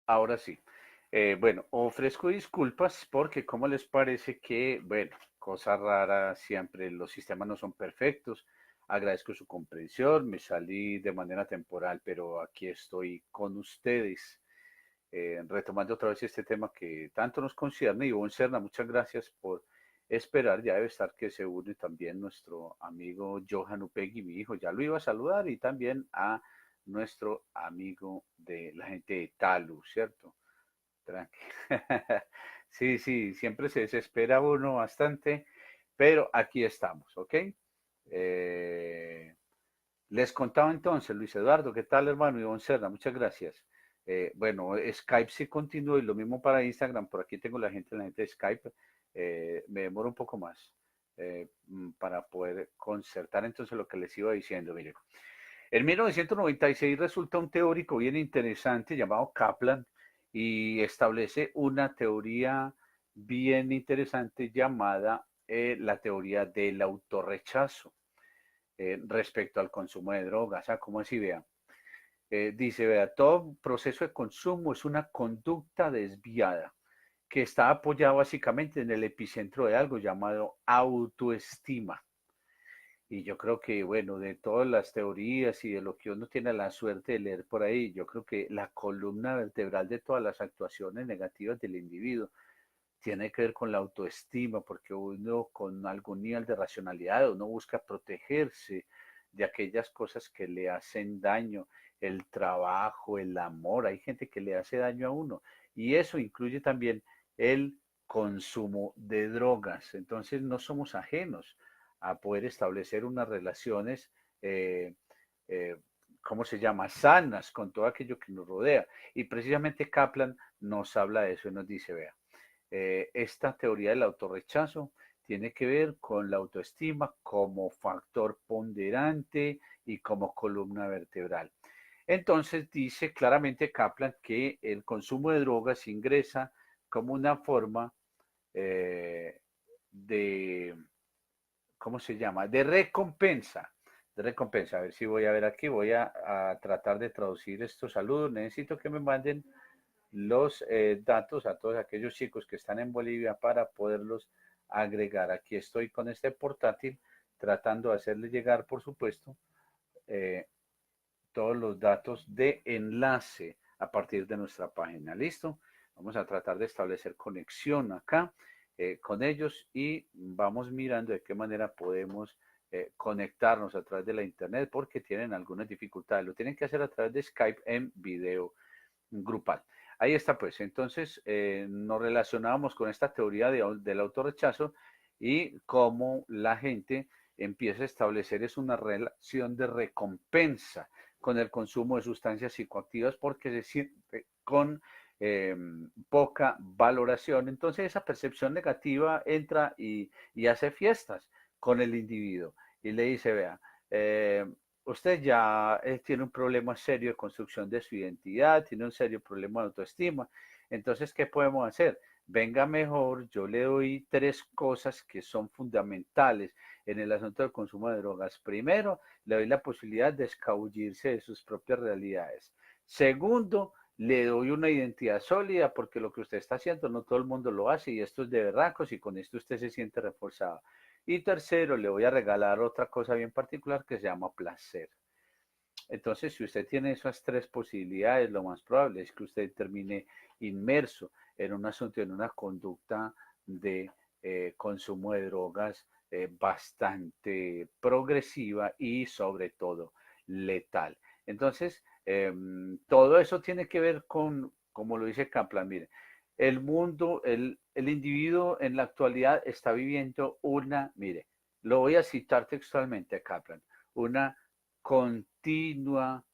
Ahora sí. Bueno, ofrezco disculpas porque como les parece que, bueno, cosa rara, siempre los sistemas no son perfectos. Agradezco su comprensión, me salí de manera temporal, pero aquí estoy con ustedes, retomando otra vez este tema que tanto nos concierne. Ivonne Serna, muchas gracias por esperar. Ya debe estar que se une también nuestro amigo Johan Upegui, mi hijo. Ya lo iba a saludar y también a nuestro amigo de la gente de Talu, ¿cierto? Tranqui. Sí, sí, siempre se desespera uno bastante, pero aquí estamos, ¿ok? Eh, Les contaba entonces, Luis Eduardo, ¿qué tal, hermano? Ivonne Serna, muchas gracias. Bueno, Skype sí continúa y lo mismo para Instagram. Por aquí tengo la gente de Skype. Me demoro un poco más para poder concertar entonces lo que les iba diciendo. Mire, en 1996 resulta un teórico bien interesante llamado Kaplan y establece una teoría bien interesante llamada la teoría del autorrechazo respecto al consumo de drogas. Ah, ¿cómo así, vea? Dice, vea, todo proceso de consumo es una conducta desviada que está apoyada básicamente en el epicentro de algo llamado autoestima. Y yo creo que, bueno, de todas las teorías y de lo que uno tiene la suerte de leer por ahí, yo creo que la columna vertebral de todas las actuaciones negativas del individuo tiene que ver con la autoestima, porque uno con algún nivel de racionalidad, uno busca protegerse de aquellas cosas que le hacen daño, el trabajo, el amor, hay gente que le hace daño a uno, y eso incluye también el consumo de drogas. Entonces no somos ajenos a poder establecer unas relaciones, eh, eh, ¿cómo se llama?, sanas con todo aquello que nos rodea. Y precisamente Kaplan nos habla de eso y nos dice, vea, esta teoría del autorrechazo tiene que ver con la autoestima como factor ponderante y como columna vertebral. Entonces dice claramente Kaplan que el consumo de drogas ingresa como una forma eh, de, ¿cómo se llama? De recompensa. De recompensa. A ver si voy a ver aquí, voy a tratar de traducir estos saludos. Necesito que me manden los datos a todos aquellos chicos que están en Bolivia para poderlos agregar. Aquí estoy con este portátil tratando de hacerle llegar, por supuesto, eh, todos los datos de enlace a partir de nuestra página. ¿Listo? Vamos a tratar de establecer conexión acá con ellos y vamos mirando de qué manera podemos conectarnos a través de la internet porque tienen algunas dificultades. Lo tienen que hacer a través de Skype en video grupal. Ahí está, pues. Entonces, nos relacionamos con esta teoría del autorrechazo y cómo la gente empieza a establecer es una relación de recompensa con el consumo de sustancias psicoactivas porque se siente con eh, poca valoración. Entonces, esa percepción negativa entra y hace fiestas con el individuo y le dice, vea, usted ya tiene un problema serio de construcción de su identidad, tiene un serio problema de autoestima. Entonces, ¿qué podemos hacer? Venga mejor, yo le doy tres cosas que son fundamentales en el asunto del consumo de drogas. Primero, le doy la posibilidad de escabullirse de sus propias realidades. Segundo, le doy una identidad sólida porque lo que usted está haciendo no todo el mundo lo hace y esto es de berracos y con esto usted se siente reforzado. Y tercero, le voy a regalar otra cosa bien particular que se llama placer. Entonces, si usted tiene esas tres posibilidades, lo más probable es que usted termine inmerso en un asunto, en una conducta de consumo de drogas bastante progresiva y sobre todo letal. Entonces, todo eso tiene que ver con, como lo dice Kaplan, mire, el mundo, el individuo en la actualidad está viviendo una, mire, lo voy a citar textualmente a Kaplan, una continua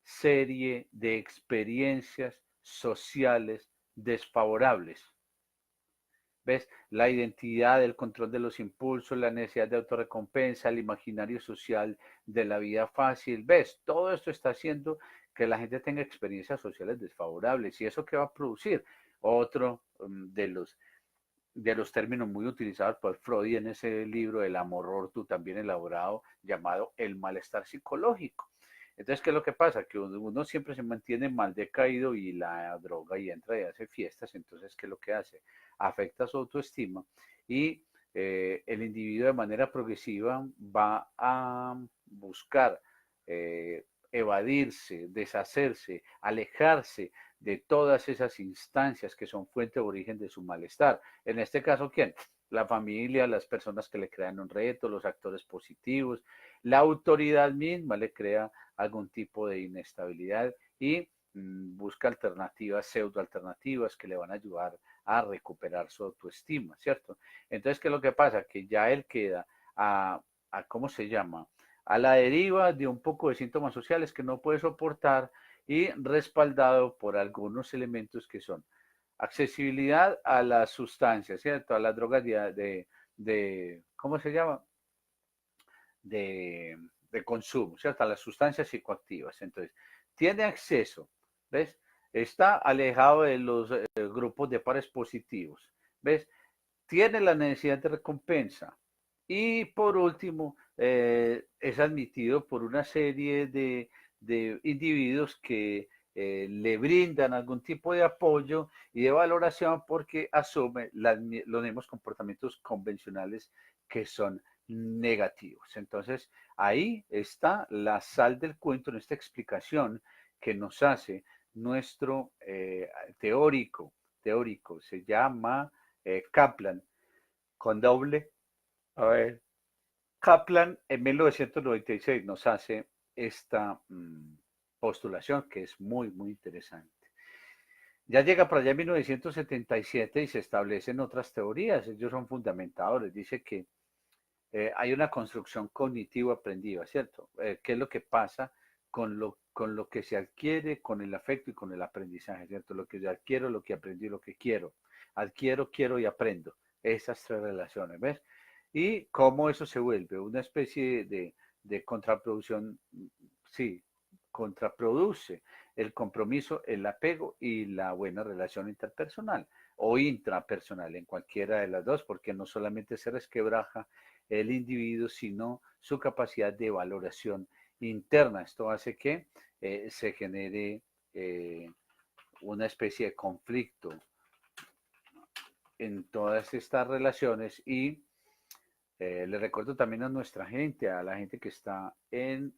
serie de experiencias sociales desfavorables. ¿Ves? La identidad, el control de los impulsos, la necesidad de autorrecompensa, el imaginario social de la vida fácil. ¿Ves? Todo esto está haciendo que la gente tenga experiencias sociales desfavorables. ¿Y eso qué va a producir? Otro de los términos muy utilizados por Freud en ese libro El amor orto también elaborado llamado el malestar psicológico. Entonces, ¿qué es lo que pasa? Que uno siempre se mantiene mal decaído y la droga y entra y hace fiestas, entonces, ¿qué es lo que hace? Afecta su autoestima y el individuo de manera progresiva va a buscar evadirse, deshacerse, alejarse de todas esas instancias que son fuente de origen de su malestar. En este caso, ¿quién? La familia, las personas que le crean un reto, los actores positivos, la autoridad misma le crea algún tipo de inestabilidad y busca alternativas, pseudo alternativas que le van a ayudar a recuperar su autoestima, ¿cierto? Entonces, ¿qué es lo que pasa? Que ya él queda ¿cómo se llama? A la deriva de un poco de síntomas sociales que no puede soportar y respaldado por algunos elementos que son accesibilidad a las sustancias, ¿cierto? A las drogas ¿cómo se llama? De consumo, ¿cierto? A las sustancias psicoactivas. Entonces, tiene acceso, ¿ves? Está alejado de los grupos de pares positivos, ¿ves? Tiene la necesidad de recompensa. Y por último, es admitido por una serie de individuos que le brindan algún tipo de apoyo y de valoración porque asume los mismos comportamientos convencionales que son negativos. Entonces, ahí está la sal del cuento en esta explicación que nos hace nuestro teórico, se llama Kaplan, con doble. A ver, Kaplan en 1996 nos hace esta postulación que es muy, muy interesante. Ya llega para allá en 1977 y se establecen otras teorías, ellos son fundamentadores, dice que hay una construcción cognitiva aprendida, ¿cierto? ¿Qué es lo que pasa con lo que se adquiere, con el afecto y con el aprendizaje, ¿cierto? Lo que yo adquiero, lo que aprendí, lo que quiero. Adquiero, quiero y aprendo. Esas tres relaciones, ¿ves? Y cómo eso se vuelve una especie de contraproducción, sí, contraproduce el compromiso, el apego y la buena relación interpersonal o intrapersonal, en cualquiera de las dos, porque no solamente se resquebraja el individuo, sino su capacidad de valoración interna. Esto hace que se genere una especie de conflicto en todas estas relaciones y le recuerdo también a nuestra gente, a la gente que está en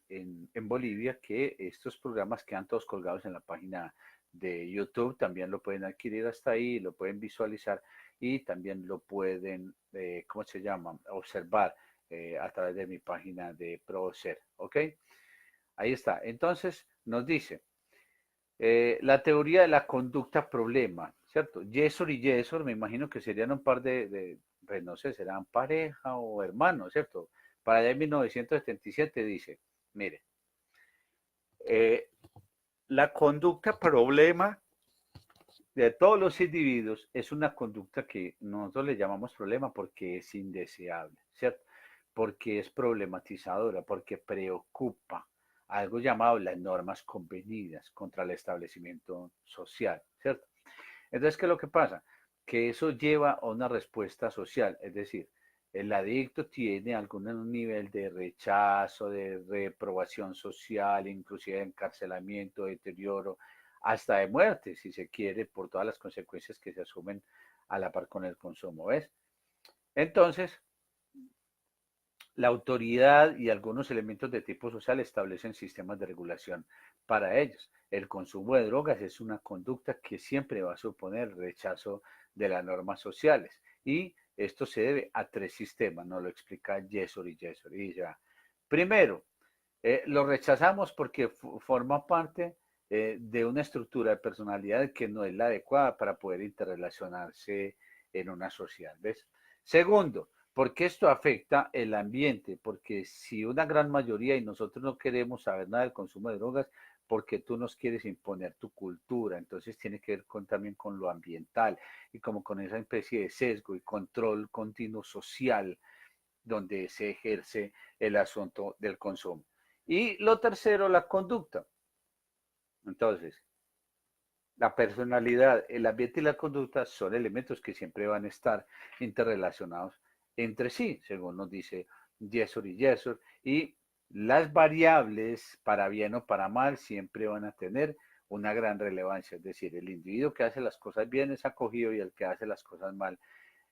Bolivia, que estos programas quedan todos colgados en la página de YouTube, también lo pueden adquirir hasta ahí, lo pueden visualizar y también lo pueden, ¿cómo se llama? Observar a través de mi página de ProSer, ¿ok? Ahí está. Entonces nos dice, la teoría de la conducta problema, ¿cierto? Yesor y Yesor, me imagino que serían un par pues no sé, serán pareja o hermanos, ¿cierto? Para allá en 1977 dice, mire, eh, la conducta problema de todos los individuos es una conducta que nosotros le llamamos problema porque es indeseable, ¿cierto? Porque es problematizadora, porque preocupa, algo llamado las normas convenidas contra el establecimiento social, ¿cierto? Entonces, ¿qué es lo que pasa? Que eso lleva a una respuesta social, es decir, el adicto tiene algún nivel de rechazo, de reprobación social, inclusive de encarcelamiento, deterioro, hasta de muerte, si se quiere, por todas las consecuencias que se asumen a la par con el consumo, ¿ves? Entonces, la autoridad y algunos elementos de tipo social establecen sistemas de regulación para ellos. El consumo de drogas es una conducta que siempre va a suponer rechazo de las normas sociales y esto se debe a tres sistemas, nos lo explica Yesor y Yesor. Y ya. Primero, lo rechazamos porque forma parte de una estructura de personalidad que no es la adecuada para poder interrelacionarse en una sociedad, ¿ves? Segundo, porque esto afecta el ambiente, porque si una gran mayoría y nosotros no queremos saber nada del consumo de drogas, porque tú nos quieres imponer tu cultura, entonces tiene que ver también con lo ambiental y como con esa especie de sesgo y control continuo social donde se ejerce el asunto del consumo. Y lo tercero, la conducta. Entonces, la personalidad, el ambiente y la conducta son elementos que siempre van a estar interrelacionados entre sí, según nos dice Yesor y Yesor. Y las variables, para bien o para mal, siempre van a tener una gran relevancia. Es decir, el individuo que hace las cosas bien es acogido y el que hace las cosas mal,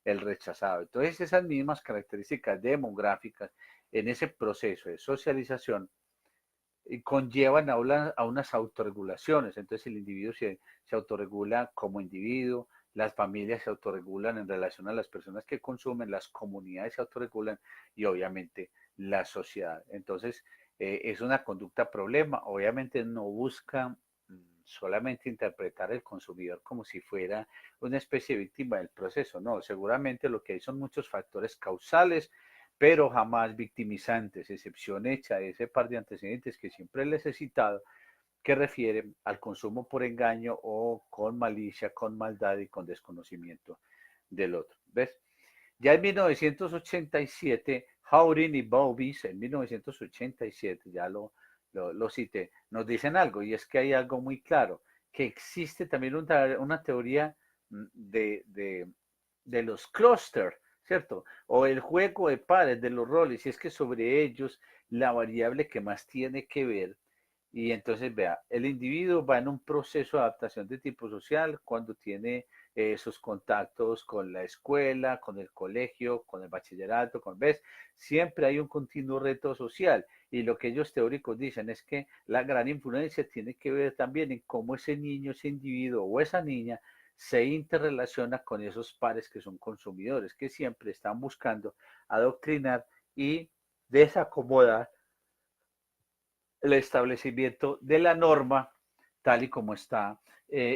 el rechazado. Entonces, esas mismas características demográficas en ese proceso de socialización conllevan a unas autorregulaciones. Entonces el individuo se autorregula como individuo, las familias se autorregulan en relación a las personas que consumen, las comunidades se autorregulan y obviamente la sociedad. Entonces es una conducta problema. Obviamente no busca solamente interpretar el consumidor como si fuera una especie de víctima del proceso. No, seguramente lo que hay son muchos factores causales, pero jamás victimizantes, excepción hecha de ese par de antecedentes que siempre les he citado, que refieren al consumo por engaño o con malicia, con maldad y con desconocimiento del otro. ¿Ves? Ya en 1987, Houghton y Bowis, en 1987, ya lo cité, nos dicen algo, y es que hay algo muy claro, que existe también una teoría de los clústeres, ¿cierto? O el juego de pares de los roles, y es que sobre ellos la variable que más tiene que ver, y entonces vea, el individuo va en un proceso de adaptación de tipo social cuando tiene sus contactos con la escuela, con el colegio, con el bachillerato, ¿ves? Siempre hay un continuo reto social y lo que ellos teóricos dicen es que la gran influencia tiene que ver también en cómo ese niño, ese individuo o esa niña se interrelaciona con esos pares que son consumidores, que siempre están buscando adoctrinar y desacomodar el establecimiento de la norma tal y como está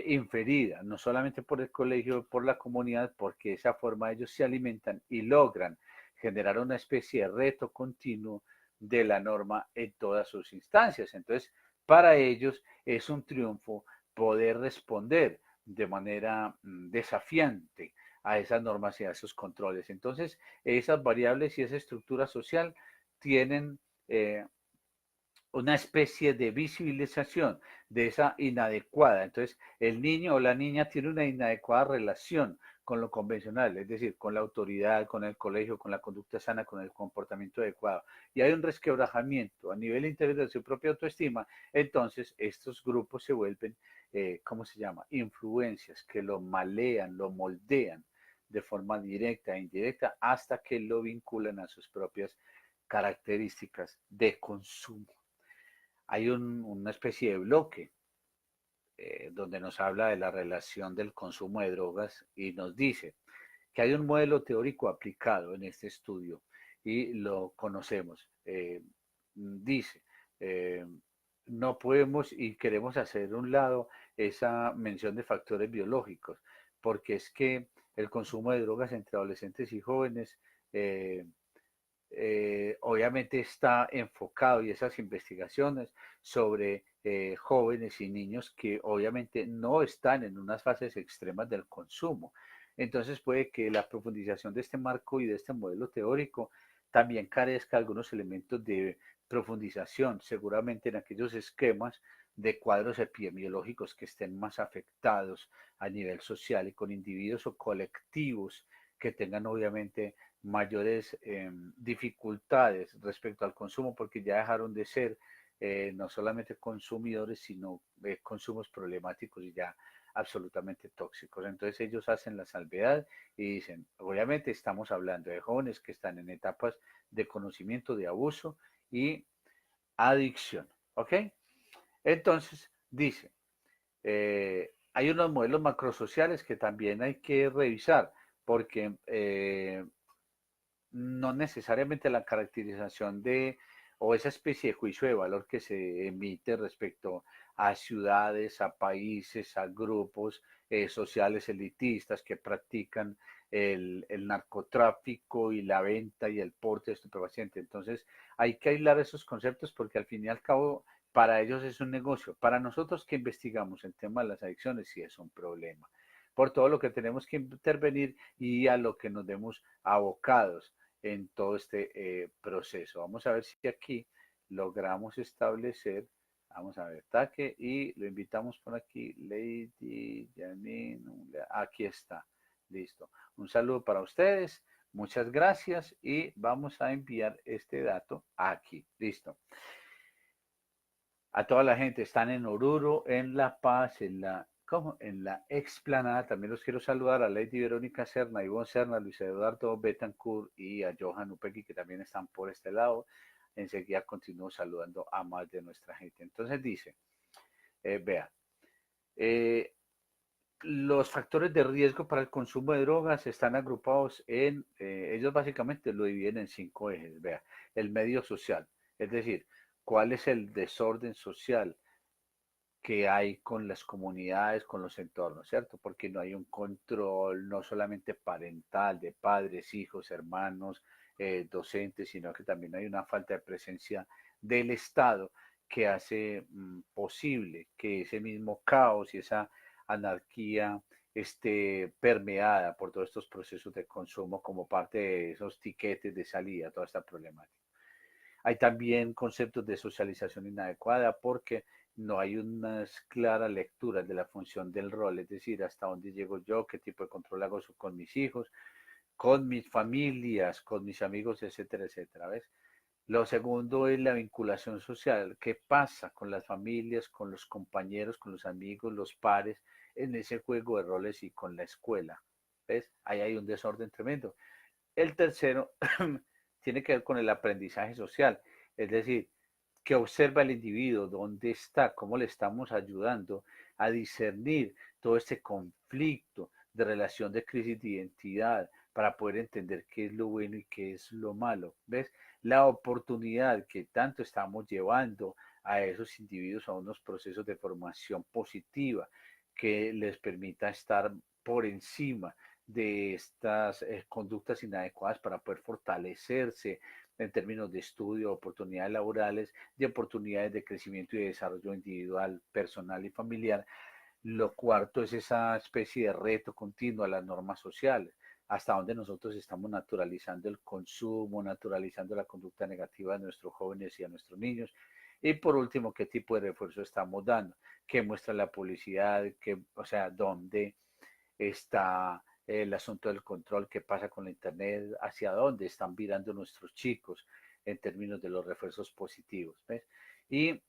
inferida, no solamente por el colegio, por la comunidad, porque de esa forma ellos se alimentan y logran generar una especie de reto continuo de la norma en todas sus instancias. Entonces, para ellos es un triunfo poder responder de manera desafiante a esas normas y a esos controles. Entonces, esas variables y esa estructura social tienen una especie de visibilización de esa inadecuada. Entonces, el niño o la niña tiene una inadecuada relación con lo convencional, es decir, con la autoridad, con el colegio, con la conducta sana, con el comportamiento adecuado. Y hay un resquebrajamiento a nivel interior de su propia autoestima. Entonces, estos grupos se vuelven, ¿cómo se llama? Influencias que lo malean, lo moldean de forma directa e indirecta hasta que lo vinculan a sus propias características de consumo. Hay una especie de bloque donde nos habla de la relación del consumo de drogas y nos dice que hay un modelo teórico aplicado en este estudio y lo conocemos. Dice, eh, no podemos y queremos hacer un lado esa mención de factores biológicos, porque es que el consumo de drogas entre adolescentes y jóvenes obviamente está enfocado y esas investigaciones sobre jóvenes y niños que obviamente no están en unas fases extremas del consumo. Entonces puede que la profundización de este marco y de este modelo teórico también carezca algunos elementos de profundización, seguramente en aquellos esquemas de cuadros epidemiológicos que estén más afectados a nivel social y con individuos o colectivos que tengan obviamente mayores dificultades respecto al consumo porque ya dejaron de ser no solamente consumidores, sino consumos problemáticos y ya absolutamente tóxicos. Entonces ellos hacen la salvedad y dicen, obviamente estamos hablando de jóvenes que están en etapas de conocimiento, de abuso y adicción. ¿Ok? Entonces dice, hay unos modelos macrosociales que también hay que revisar porque no necesariamente la caracterización de o esa especie de juicio de valor que se emite respecto a ciudades, a países, a grupos sociales elitistas que practican narcotráfico y la venta y el porte de estupefacientes. Entonces hay que aislar esos conceptos porque al fin y al cabo para ellos es un negocio. Para nosotros que investigamos el tema de las adicciones sí es un problema. Por todo lo que tenemos que intervenir y a lo que nos vemos abocados en todo este proceso. Vamos a ver si aquí logramos establecer, vamos a ver, taque y lo invitamos por aquí, Lady Janine, aquí está, listo. Un saludo para ustedes, Muchas gracias y vamos a enviar este dato aquí. Listo. A toda la gente, están en Oruro, en La Paz, en la, ¿cómo? En la Explanada. También los quiero saludar a Lady Verónica Serna, Ivonne Serna, Luis Eduardo Betancourt y a Johan Upegui, que también están por este lado. Enseguida continúo saludando a más de nuestra gente. Entonces dice, vea, eh, los factores de riesgo para el consumo de drogas están agrupados en, ellos básicamente lo dividen en 5 ejes. Vea, el medio social, es decir, cuál es el desorden social que hay con las comunidades, con los entornos, ¿cierto? Porque no hay un control no solamente parental de padres, hijos, hermanos, docentes, sino que también hay una falta de presencia del Estado que hace posible que ese mismo caos y esa anarquía esté permeada por todos estos procesos de consumo como parte de esos tiquetes de salida, toda esta problemática. Hay también conceptos de socialización inadecuada porque no hay unas claras lecturas de la función del rol, es decir, hasta dónde llego yo, qué tipo de control hago con mis hijos, con mis familias, con mis amigos, etcétera, etcétera, ¿ves? Lo segundo es la vinculación social. ¿Qué pasa con las familias, con los compañeros, con los amigos, los pares, en ese juego de roles y con la escuela? ¿Ves? Ahí hay un desorden tremendo. El tercero tiene que ver con el aprendizaje social, es decir, que observa el individuo, dónde está, cómo le estamos ayudando a discernir todo este conflicto de relación de crisis de identidad para poder entender qué es lo bueno y qué es lo malo. ¿Ves? La oportunidad que tanto estamos llevando a esos individuos a unos procesos de formación positiva que les permita estar por encima de estas conductas inadecuadas para poder fortalecerse en términos de estudio, oportunidades laborales, de oportunidades de crecimiento y de desarrollo individual, personal y familiar. Lo cuarto es esa especie de reto continuo a las normas sociales, hasta donde nosotros estamos naturalizando el consumo, naturalizando la conducta negativa de nuestros jóvenes y a nuestros niños. Y por último, qué tipo de refuerzo estamos dando, qué muestra la publicidad, qué, o sea, dónde está el asunto del control, qué pasa con la Internet, hacia dónde están virando nuestros chicos en términos de los refuerzos positivos. ¿Ves? Y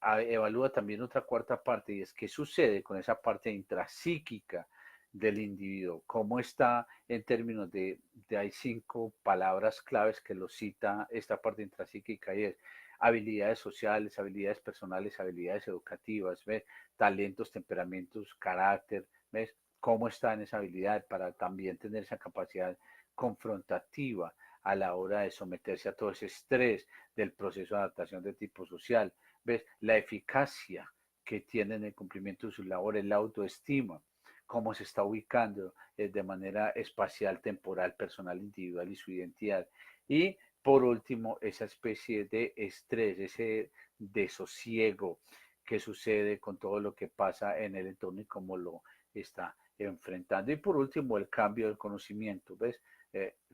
evalúa también otra cuarta parte y es qué sucede con esa parte intrapsíquica del individuo, cómo está en términos de hay 5 palabras claves que lo cita esta parte intrapsíquica y es habilidades sociales, habilidades personales, habilidades educativas, ¿ves? Talentos, temperamentos, carácter, ¿ves? Cómo está en esa habilidad para también tener esa capacidad confrontativa a la hora de someterse a todo ese estrés del proceso de adaptación de tipo social. ¿Ves? La eficacia que tiene en el cumplimiento de sus labores, la autoestima, cómo se está ubicando de manera espacial, temporal, personal, individual y su identidad. Y por último, esa especie de estrés, ese desosiego que sucede con todo lo que pasa en el entorno y cómo lo está enfrentando. Y por último, el cambio del conocimiento, ¿ves?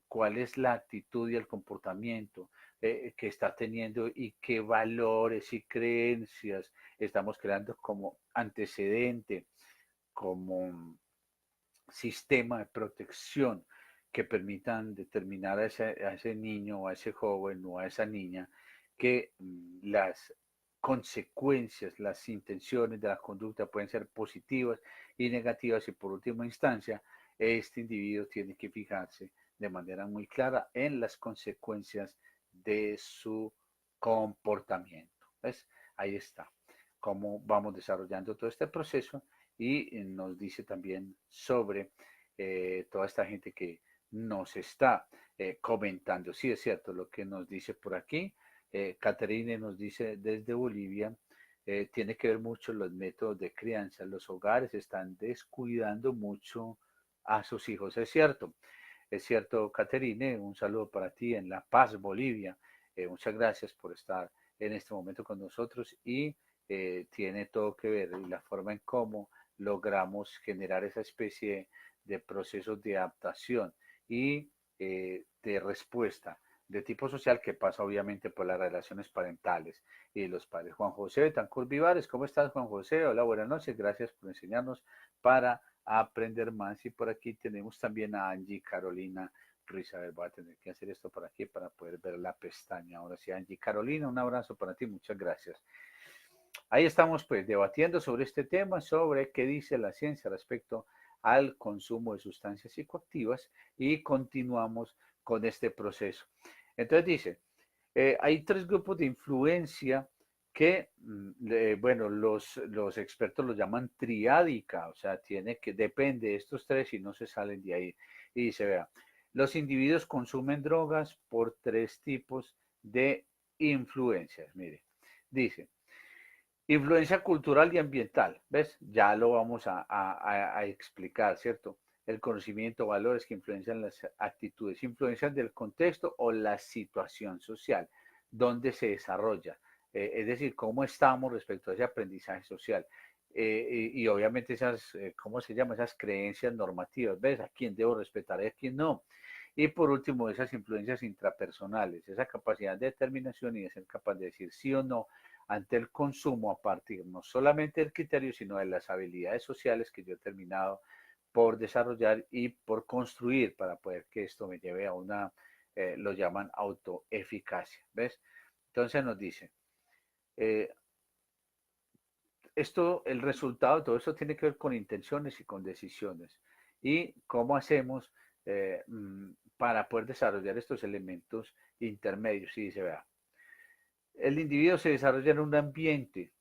¿Cuál es la actitud y el comportamiento que está teniendo y qué valores y creencias estamos creando como antecedente, como sistema de protección que permitan determinar a ese niño o a ese joven o a esa niña que las consecuencias, las intenciones de la conducta pueden ser positivas y negativas y por última instancia, este individuo tiene que fijarse de manera muy clara en las consecuencias de su comportamiento. ¿Ves? Ahí está, cómo vamos desarrollando todo este proceso y nos dice también sobre toda esta gente que nos está comentando. Sí, es cierto lo que nos dice por aquí. Caterine nos dice desde Bolivia, tiene que ver mucho los métodos de crianza. Los hogares están descuidando mucho a sus hijos. Es cierto, Caterine. Un saludo para ti en La Paz, Bolivia. Muchas gracias por estar en este momento con nosotros y tiene todo que ver y la forma en cómo logramos generar esa especie de procesos de adaptación y de respuesta de tipo social que pasa obviamente por las relaciones parentales y los padres. Juan José Betancur Vivares, ¿cómo estás, Juan José? Hola, buenas noches, gracias por enseñarnos para aprender más. Y por aquí tenemos también a Angie Carolina Ruiz. A ver, voy a tener que hacer esto por aquí para poder ver la pestaña. Ahora sí, Angie Carolina, un abrazo para ti, muchas gracias. Ahí estamos pues debatiendo sobre este tema, sobre qué dice la ciencia respecto al consumo de sustancias psicoactivas y continuamos con este proceso. Entonces dice, hay tres grupos de influencia que, bueno, los expertos los llaman triádica, o sea, tiene que, depende de estos tres y no se salen de ahí. Y dice, vea, los individuos consumen drogas por tres tipos de influencias. Mire, dice, influencia cultural y ambiental, ¿ves? Ya lo vamos a explicar, ¿cierto? El conocimiento, valores que influencian las actitudes, influencias del contexto o la situación social, donde se desarrolla, es decir, cómo estamos respecto a ese aprendizaje social. Y obviamente esas, ¿cómo se llama? Esas creencias normativas, ¿ves? A quién debo respetar y a quién no. Y por último, esas influencias intrapersonales, esa capacidad de determinación y de ser capaz de decir sí o no ante el consumo a partir no solamente del criterio, sino de las habilidades sociales que yo he terminado por desarrollar y por construir para poder que esto me lleve a una, lo llaman autoeficacia, ¿ves? Entonces nos dice, eh, esto, el resultado de todo esto tiene que ver con intenciones y con decisiones. Y cómo hacemos para poder desarrollar estos elementos intermedios. Y dice, vea, el individuo se desarrolla en un ambiente,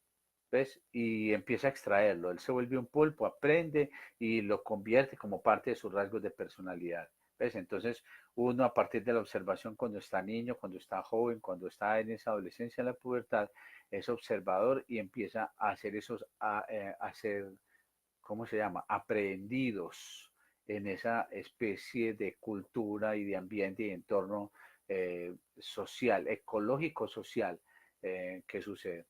¿ves? Y empieza a extraerlo. Él se vuelve un pulpo, aprende y lo convierte como parte de sus rasgos de personalidad. ¿Ves? Entonces, uno a partir de la observación cuando está niño, cuando está joven, cuando está en esa adolescencia, en la pubertad, es observador y empieza a hacer esos, a hacer, ¿cómo se llama? Aprehendidos en esa especie de cultura y de ambiente y entorno social, ecológico-social que sucede.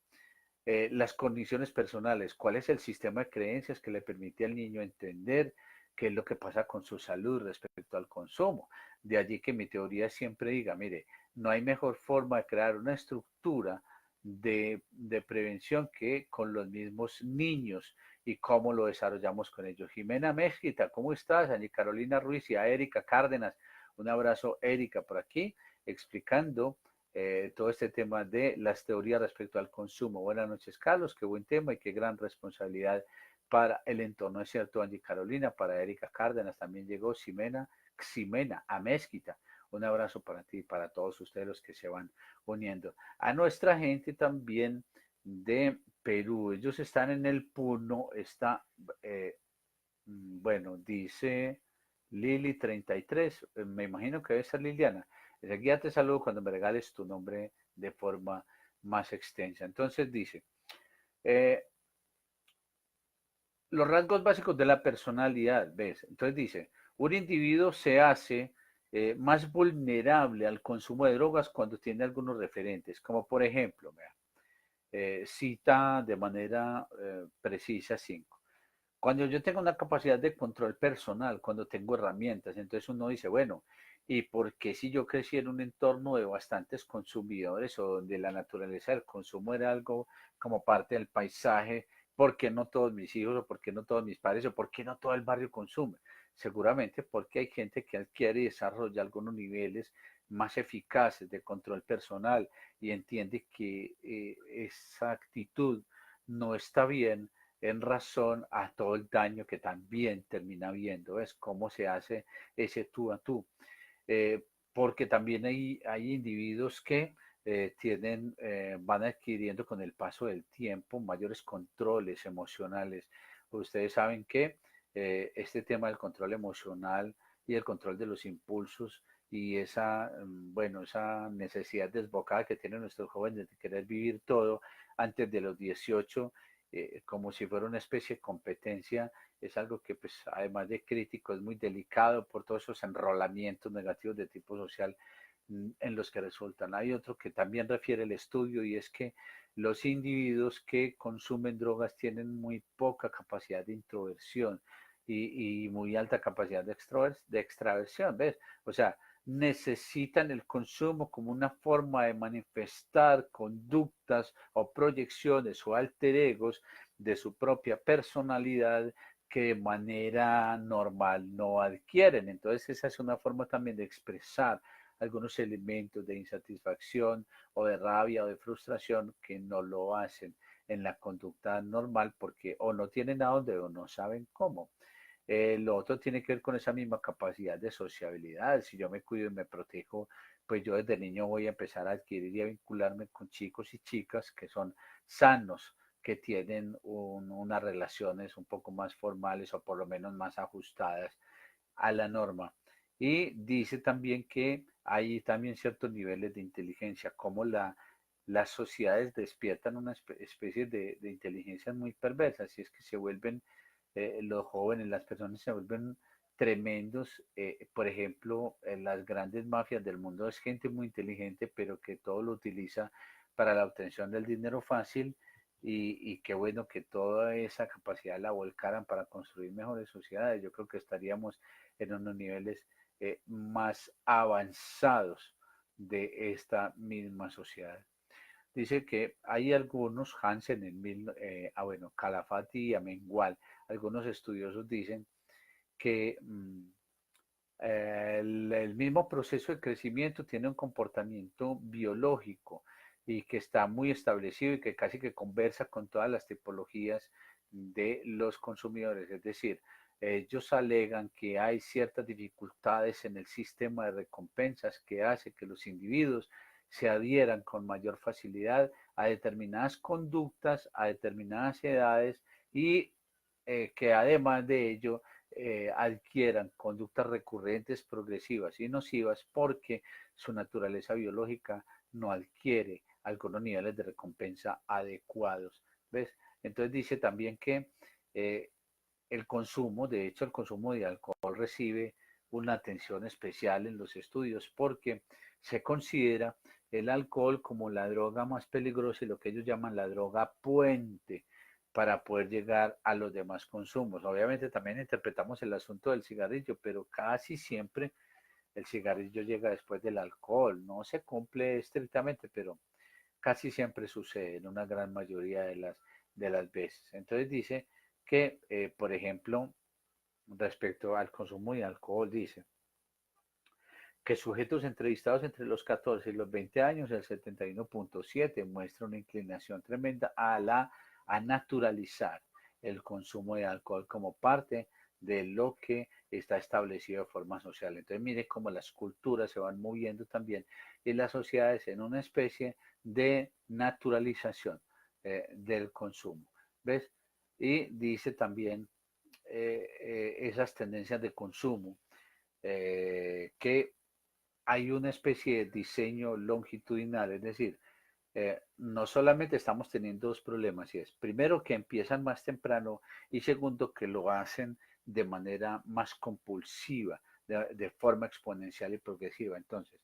Las condiciones personales, cuál es el sistema de creencias que le permite al niño entender qué es lo que pasa con su salud respecto al consumo. De allí que mi teoría siempre diga, mire, no hay mejor forma de crear una estructura de prevención que con los mismos niños y cómo lo desarrollamos con ellos. Jimena Mezquita, ¿cómo estás? Ani Carolina Ruiz y a Erika Cárdenas. Un abrazo, Erika, por aquí, explicando todo este tema de las teorías respecto al consumo. Buenas noches, Carlos, qué buen tema y qué gran responsabilidad para el entorno, es cierto, Angie Carolina, para Erika Cárdenas, también llegó Ximena Amezquita. Un abrazo para ti y para todos ustedes los que se van uniendo. A nuestra gente también de Perú, ellos están en el Puno, está, bueno, dice Lili 33, me imagino que debe ser Liliana. Enseguida te saludo cuando me regales tu nombre de forma más extensa. Entonces dice, eh, los rasgos básicos de la personalidad, ¿ves? Entonces dice, un individuo se hace más vulnerable al consumo de drogas cuando tiene algunos referentes, como por ejemplo, vea, cita de manera precisa 5. Cuando yo tengo una capacidad de control personal, cuando tengo herramientas, entonces uno dice, bueno, ¿y por qué si yo crecí en un entorno de bastantes consumidores o donde la naturaleza del consumo era algo como parte del paisaje, por qué no todos mis hijos o por qué no todos mis padres o por qué no todo el barrio consume? Seguramente porque hay gente que adquiere y desarrolla algunos niveles más eficaces de control personal y entiende que esa actitud no está bien en razón a todo el daño que también termina viendo, es cómo se hace ese tú a tú. Eh, Porque también hay individuos que van adquiriendo con el paso del tiempo mayores controles emocionales. Ustedes saben que este tema del control emocional y el control de los impulsos y esa, bueno, esa necesidad desbocada que tienen nuestros jóvenes de querer vivir todo antes de los 18, como si fuera una especie de competencia, es algo que pues además de crítico es muy delicado por todos esos enrolamientos negativos de tipo social en los que resultan. Hay otro que también refiere el estudio y es que los individuos que consumen drogas tienen muy poca capacidad de introversión y muy alta capacidad de extraversión, ¿ves? O sea, necesitan el consumo como una forma de manifestar conductas o proyecciones o alter egos de su propia personalidad que de manera normal no adquieren. Entonces esa es una forma también de expresar algunos elementos de insatisfacción o de rabia o de frustración que no lo hacen en la conducta normal porque o no tienen a dónde o no saben cómo. Lo otro tiene que ver con esa misma capacidad de sociabilidad. Si yo me cuido y me protejo, pues yo desde niño voy a empezar a adquirir y a vincularme con chicos y chicas que son sanos, que tienen unas relaciones un poco más formales o por lo menos más ajustadas a la norma. Y dice también que hay también ciertos niveles de inteligencia, como las sociedades despiertan una especie de inteligencias muy perversas, y es que se vuelven los jóvenes, las personas se vuelven tremendos. Por ejemplo, en las grandes mafias del mundo es gente muy inteligente, pero que todo lo utiliza para la obtención del dinero fácil y qué bueno que toda esa capacidad la volcaran para construir mejores sociedades. Yo creo que estaríamos en unos niveles más avanzados de esta misma sociedad. Dice que hay algunos, Hansen bueno, Calafati y Amengual, algunos estudiosos dicen que el mismo proceso de crecimiento tiene un comportamiento biológico y que está muy establecido y que casi que conversa con todas las tipologías de los consumidores. Es decir, ellos alegan que hay ciertas dificultades en el sistema de recompensas que hace que los individuos se adhieran con mayor facilidad a determinadas conductas, a determinadas edades y que además de ello adquieran conductas recurrentes, progresivas y nocivas porque su naturaleza biológica no adquiere algunos niveles de recompensa adecuados. ¿Ves? Entonces dice también que eh, el consumo, de hecho el consumo de alcohol recibe una atención especial en los estudios porque se considera el alcohol como la droga más peligrosa y lo que ellos llaman la droga puente para poder llegar a los demás consumos. Obviamente también interpretamos el asunto del cigarrillo, pero casi siempre el cigarrillo llega después del alcohol. No se cumple estrictamente, pero casi siempre sucede en una gran mayoría de las veces. Entonces dice que, por ejemplo, respecto al consumo de alcohol, dice que sujetos entrevistados entre los 14 y los 20 años, el 71.7 muestra una inclinación tremenda a naturalizar el consumo de alcohol como parte de lo que está establecido de forma social. Entonces mire cómo las culturas se van moviendo también y las sociedades en una especie de naturalización del consumo. ¿Ves? Y dice también esas tendencias de consumo que hay una especie de diseño longitudinal, es decir, no solamente estamos teniendo dos problemas, y es primero que empiezan más temprano y segundo que lo hacen de manera más compulsiva, de forma exponencial y progresiva. Entonces,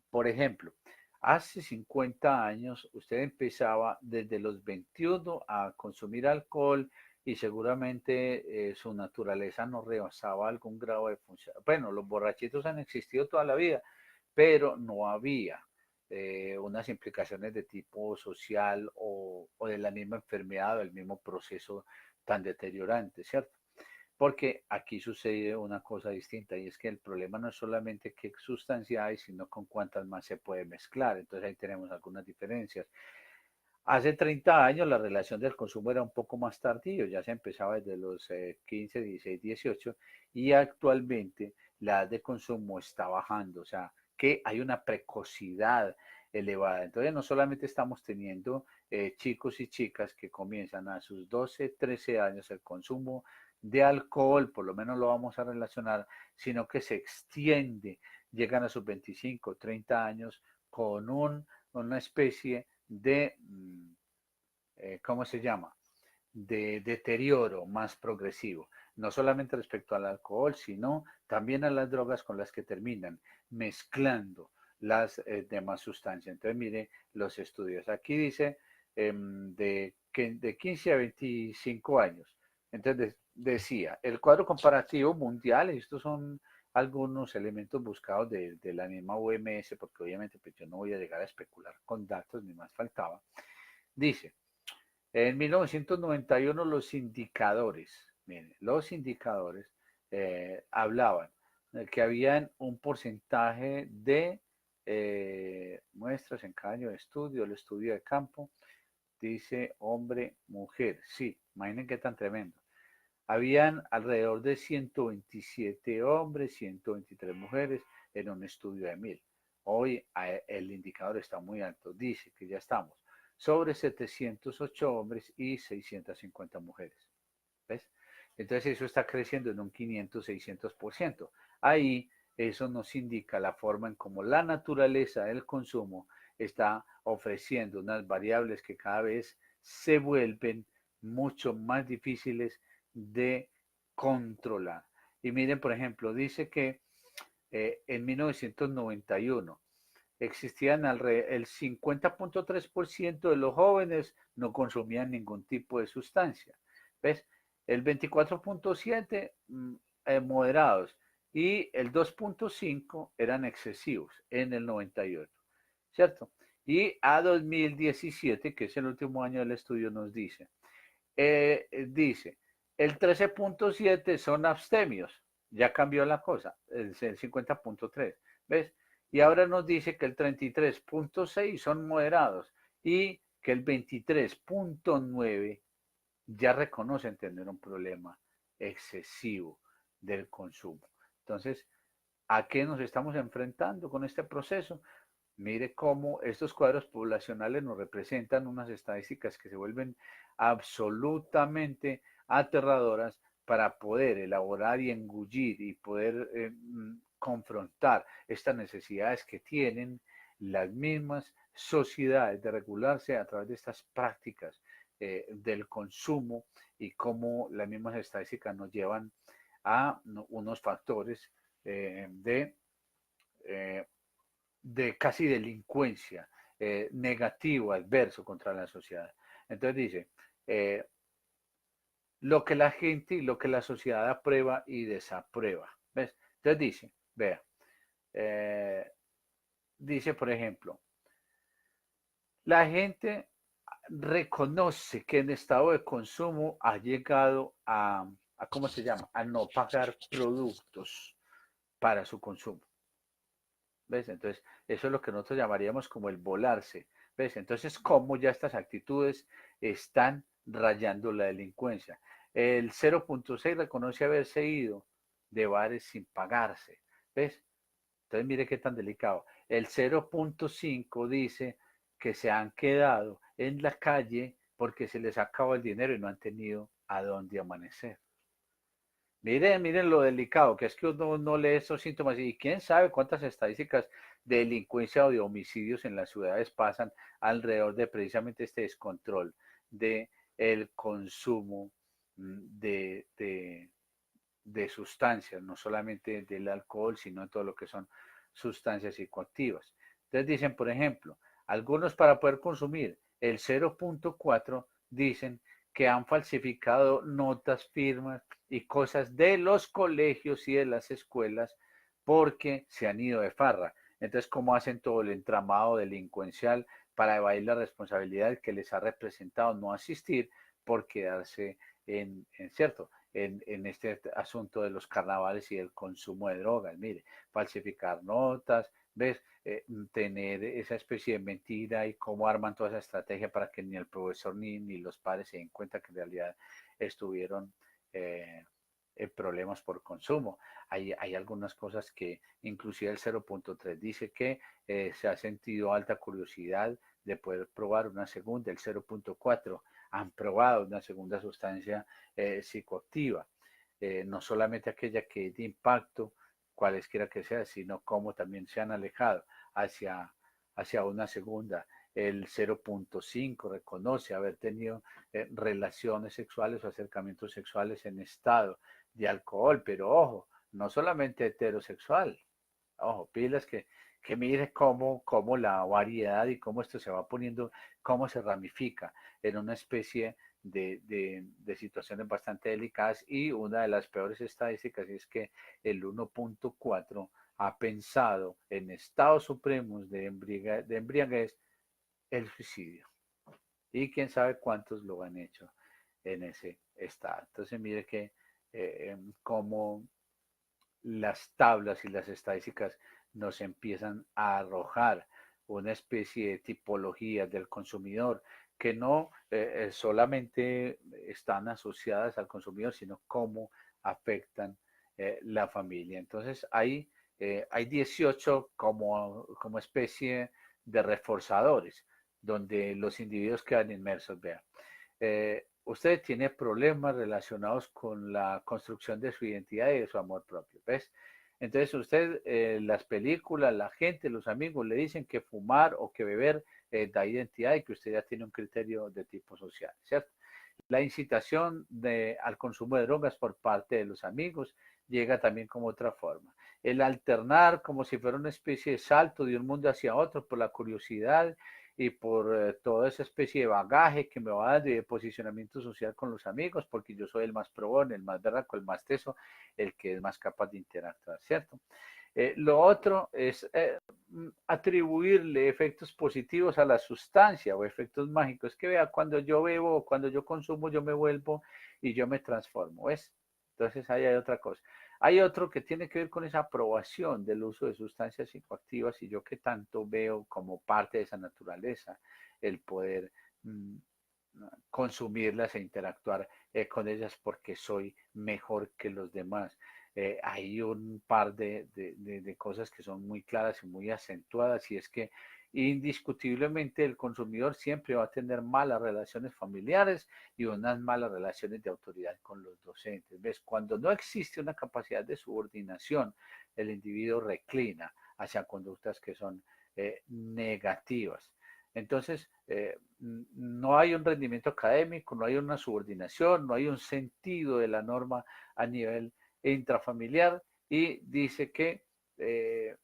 por ejemplo, hace 50 años usted empezaba desde los 21 a consumir alcohol y seguramente su naturaleza no rebasaba algún grado de función. Bueno, los borrachitos han existido toda la vida, pero no había unas implicaciones de tipo social o de la misma enfermedad o el mismo proceso tan deteriorante, ¿cierto? Porque aquí sucede una cosa distinta y es que el problema no es solamente qué sustancia hay, sino con cuántas más se puede mezclar. Entonces ahí tenemos algunas diferencias. Hace 30 años la relación del consumo era un poco más tardío, ya se empezaba desde los 15, 16, 18 y actualmente la edad de consumo está bajando, o sea que hay una precocidad elevada. Entonces no solamente estamos teniendo chicos y chicas que comienzan a sus 12, 13 años el consumo de alcohol, por lo menos lo vamos a relacionar, sino que se extiende, llegan a sus 25, 30 años con una especie de, ¿cómo se llama? De deterioro más progresivo, no solamente respecto al alcohol, sino también a las drogas con las que terminan mezclando las demás sustancias. Entonces, mire los estudios. Aquí dice de 15 a 25 años. Entonces, decía, el cuadro comparativo mundial, estos son algunos elementos buscados de la misma OMS, porque obviamente pues, yo no voy a llegar a especular con datos, ni más faltaba. Dice, en 1991 los indicadores Miren, los indicadores hablaban de que habían un porcentaje de muestras en cada año de estudio, el estudio de campo, dice hombre, mujer. Sí, imaginen qué tan tremendo. Habían alrededor de 127 hombres, 123 mujeres en un estudio de 1000. Hoy el indicador está muy alto, dice que ya estamos sobre 708 hombres y 650 mujeres. ¿Ves? Entonces eso está creciendo en un 500-600%. Ahí eso nos indica la forma en cómo la naturaleza del consumo está ofreciendo unas variables que cada vez se vuelven mucho más difíciles de controlar. Y miren, por ejemplo, dice que en 1991 existían el 50.3% de los jóvenes no consumían ningún tipo de sustancia. ¿Ves? El 24.7% moderados y el 2.5% eran excesivos en el 98, ¿cierto? Y a 2017, que es el último año del estudio, nos dice, el 13.7 son abstemios, ya cambió la cosa, el 50.3, ¿ves? Y ahora nos dice que el 33.6 son moderados y que el 23.9 ya reconocen tener un problema excesivo del consumo. Entonces, ¿a qué nos estamos enfrentando con este proceso? Mire cómo estos cuadros poblacionales nos representan unas estadísticas que se vuelven absolutamente aterradoras para poder elaborar y engullir y poder confrontar estas necesidades que tienen las mismas sociedades de regularse a través de estas prácticas del consumo y cómo las mismas estadísticas nos llevan a unos factores de eh, de casi delincuencia negativo, adverso contra la sociedad. Entonces dice, lo que la gente y lo que la sociedad aprueba y desaprueba. ¿Ves? Entonces dice, vea, eh, dice por ejemplo, la gente reconoce que en estado de consumo ha llegado ¿cómo se llama? A no pagar productos para su consumo. ¿Ves? Entonces, eso es lo que nosotros llamaríamos como el volarse. ¿Ves? Entonces, cómo ya estas actitudes están rayando la delincuencia. El 0.6 reconoce haberse ido de bares sin pagarse. ¿Ves? Entonces, mire qué tan delicado. El 0.5 dice que se han quedado en la calle porque se les acabó el dinero y no han tenido a dónde amanecer. Miren lo delicado, que es que uno no lee esos síntomas y quién sabe cuántas estadísticas de delincuencia o de homicidios en las ciudades pasan alrededor de precisamente este descontrol de el consumo de sustancias, no solamente del alcohol, sino de todo lo que son sustancias psicoactivas. Entonces dicen, por ejemplo, algunos para poder consumir el 0.4 dicen que han falsificado notas, firmas y cosas de los colegios y de las escuelas porque se han ido de farra. Entonces, ¿cómo hacen todo el entramado delincuencial para evadir la responsabilidad que les ha representado no asistir por quedarse cierto, en este asunto de los carnavales y el consumo de drogas? Mire, falsificar notas, ¿ves? Tener esa especie de mentira y cómo arman toda esa estrategia para que ni el profesor ni los padres se den cuenta que en realidad estuvieron en problemas por consumo. Hay algunas cosas que inclusive el 0.3 dice que se ha sentido alta curiosidad de poder probar una segunda, el 0.4 han probado una segunda sustancia psicoactiva, no solamente aquella que es de impacto, cualesquiera que sea, sino cómo también se han alejado hacia una segunda. El 0.5 reconoce haber tenido relaciones sexuales o acercamientos sexuales en estado de alcohol, pero ojo, no solamente heterosexual, ojo, pilas que mire cómo la variedad y cómo esto se va poniendo, cómo se ramifica en una especie de situaciones bastante delicadas y una de las peores estadísticas es que el 1.4 ha pensado en estados supremos de embriaguez el suicidio. Y quién sabe cuántos lo han hecho. en ese estado. Entonces mire que como las tablas y las estadísticas nos empiezan a arrojar una especie de tipología del consumidor que no solamente están asociadas al consumidor, sino cómo afectan la familia. Entonces hay 18 como especie de reforzadores, donde los individuos quedan inmersos. Vean, usted tiene problemas relacionados con la construcción de su identidad y de su amor propio, ¿ves? Entonces usted, las películas, la gente, los amigos le dicen que fumar o que beber da identidad y que usted ya tiene un criterio de tipo social, ¿cierto? La incitación al consumo de drogas por parte de los amigos llega también como otra forma. El alternar como si fuera una especie de salto de un mundo hacia otro por la curiosidad y por toda esa especie de bagaje que me va a dar de posicionamiento social con los amigos, porque yo soy el más probón, el más berraco, el más teso, el que es más capaz de interactuar, ¿cierto? Lo otro es atribuirle efectos positivos a la sustancia o efectos mágicos. Que vea, cuando yo bebo, cuando yo consumo, yo me vuelvo y yo me transformo, ¿ves? Entonces ahí hay otra cosa. Hay otro que tiene que ver con esa aprobación del uso de sustancias psicoactivas y yo que tanto veo como parte de esa naturaleza el poder mmm, consumirlas e interactuar con ellas porque soy mejor que los demás. Hay un par de cosas que son muy claras y muy acentuadas y es que indiscutiblemente el consumidor siempre va a tener malas relaciones familiares y unas malas relaciones de autoridad con los docentes. ¿Ves? Cuando no existe una capacidad de subordinación, el individuo reclina hacia conductas que son negativas. Entonces, no hay un rendimiento académico, no hay una subordinación, no hay un sentido de la norma a nivel intrafamiliar y dice que eh,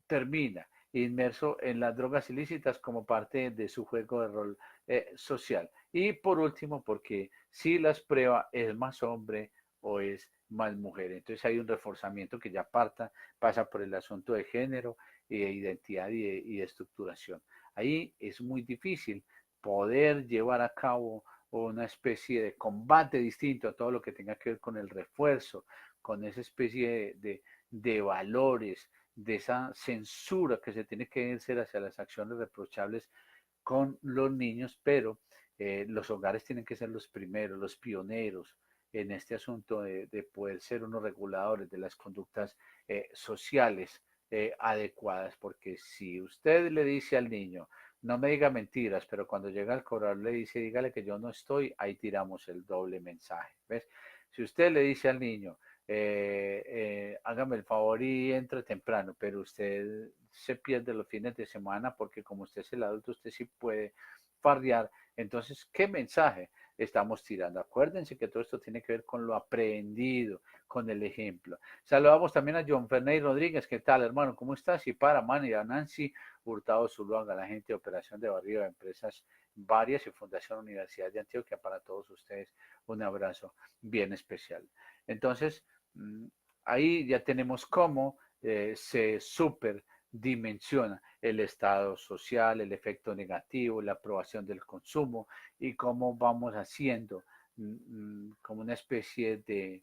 termina inmerso en las drogas ilícitas como parte de su juego de rol social. Y por último, porque si las prueba es más hombre o es más mujer. Entonces hay un reforzamiento que ya pasa por el asunto de género y de identidad y de estructuración. Ahí es muy difícil poder llevar a cabo una especie de combate distinto a todo lo que tenga que ver con el refuerzo, con esa especie de valores, de esa censura que se tiene que hacer hacia las acciones reprochables con los niños, pero los hogares tienen que ser los primeros, los pioneros en este asunto de poder ser unos reguladores de las conductas sociales adecuadas, porque si usted le dice al niño, no me diga mentiras, pero cuando llega al cobrar le dice, dígale que yo no estoy, ahí tiramos el doble mensaje, ¿ves? Si usted le dice al niño, hágame el favor y entre temprano, pero usted se pierde los fines de semana porque como usted es el adulto, usted sí puede fardear. Entonces, ¿qué mensaje estamos tirando? Acuérdense que todo esto tiene que ver con lo aprendido, con el ejemplo. Saludamos también a John Ferney Rodríguez. ¿Qué tal, hermano? ¿Cómo estás? Y para Manny, a Nancy Hurtado Zuluaga, la gente de Operación de Barrio de Empresas Varias y Fundación Universidad de Antioquia. Para todos ustedes, un abrazo bien especial. Entonces, ahí ya tenemos cómo se superdimensiona el estado social, el efecto negativo, la aprobación del consumo y cómo vamos haciendo como una especie de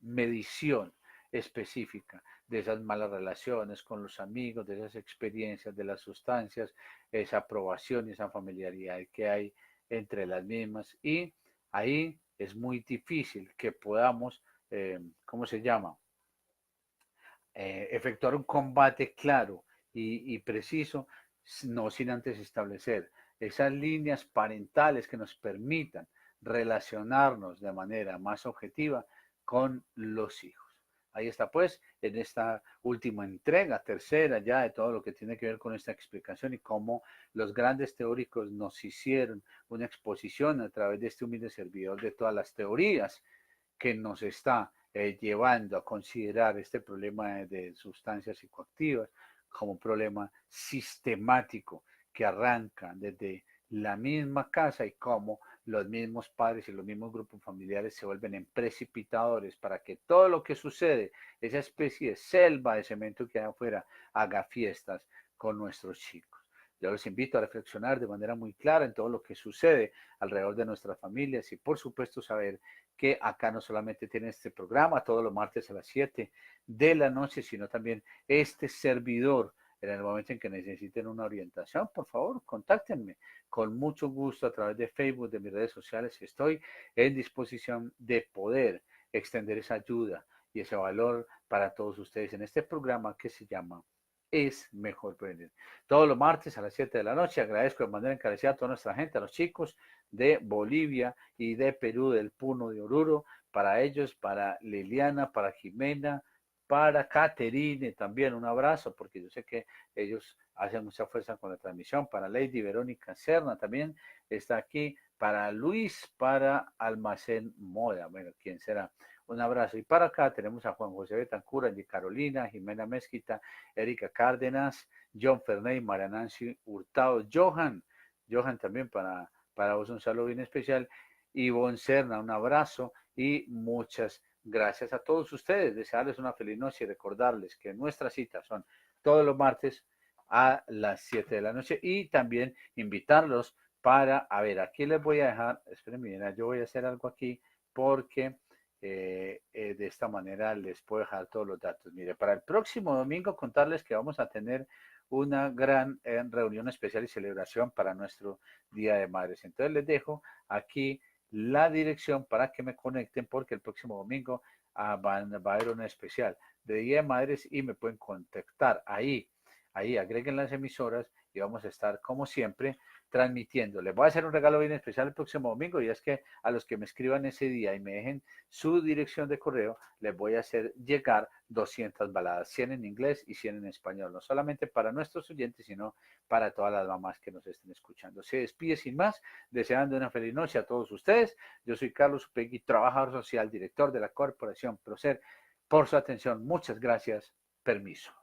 medición específica de esas malas relaciones con los amigos, de esas experiencias, de las sustancias, esa aprobación y esa familiaridad que hay entre las mismas. Y ahí es muy difícil que podamos, ¿cómo se llama? Efectuar un combate claro y preciso, no sin antes establecer esas líneas parentales que nos permitan relacionarnos de manera más objetiva con los hijos. Ahí está pues, en esta última entrega, tercera ya de todo lo que tiene que ver con esta explicación y cómo los grandes teóricos nos hicieron una exposición a través de este humilde servidor de todas las teorías que nos está llevando a considerar este problema de sustancias psicoactivas como un problema sistemático que arranca desde la misma casa y cómo los mismos padres y los mismos grupos familiares se vuelven en precipitadores para que todo lo que sucede, esa especie de selva de cemento que hay afuera, haga fiestas con nuestros chicos. Yo los invito a reflexionar de manera muy clara en todo lo que sucede alrededor de nuestras familias y por supuesto saber que acá no solamente tienen este programa todos los martes a las 7 de la noche, sino también este servidor. En el momento en que necesiten una orientación, por favor, contáctenme. Con mucho gusto a través de Facebook, de mis redes sociales, estoy en disposición de poder extender esa ayuda y ese valor para todos ustedes en este programa que se llama Es Mejor Prevenir. Todos los martes a las 7 de la noche agradezco de manera encarecida a toda nuestra gente, a los chicos de Bolivia y de Perú, del Puno de Oruro, para ellos, para Liliana, para Jimena, para Caterine también un abrazo, porque yo sé que ellos hacen mucha fuerza con la transmisión, para Lady Verónica Serna también está aquí, para Luis, para Almacén Moda, bueno, ¿quién será? Un abrazo. Y para acá tenemos a Juan José Betancur, Andy Carolina, Jimena Mezquita, Erika Cárdenas, John Ferney, María Nancy Hurtado, Johan también para vos un saludo bien especial, Ivonne Serna, un abrazo y muchas gracias a todos ustedes. Desearles una feliz noche y recordarles que nuestras citas son todos los martes a las 7 de la noche y también invitarlos para, a ver, aquí les voy a dejar, espérenme, yo voy a hacer algo aquí porque de esta manera les puedo dejar todos los datos. Mire, para el próximo domingo contarles que vamos a tener una gran reunión especial y celebración para nuestro Día de Madres. Entonces les dejo aquí la dirección para que me conecten porque el próximo domingo va a haber una especial de Día de Madres y me pueden contactar ahí agreguen las emisoras y vamos a estar como siempre transmitiendo. Les voy a hacer un regalo bien especial el próximo domingo y es que a los que me escriban ese día y me dejen su dirección de correo, les voy a hacer llegar 200 baladas, 100 en inglés y 100 en español, no solamente para nuestros oyentes, sino para todas las mamás que nos estén escuchando. Se despide sin más, deseando una feliz noche a todos ustedes. Yo soy Carlos Upegui, trabajador social, director de la Corporación Procer. Por su atención, muchas gracias. Permiso.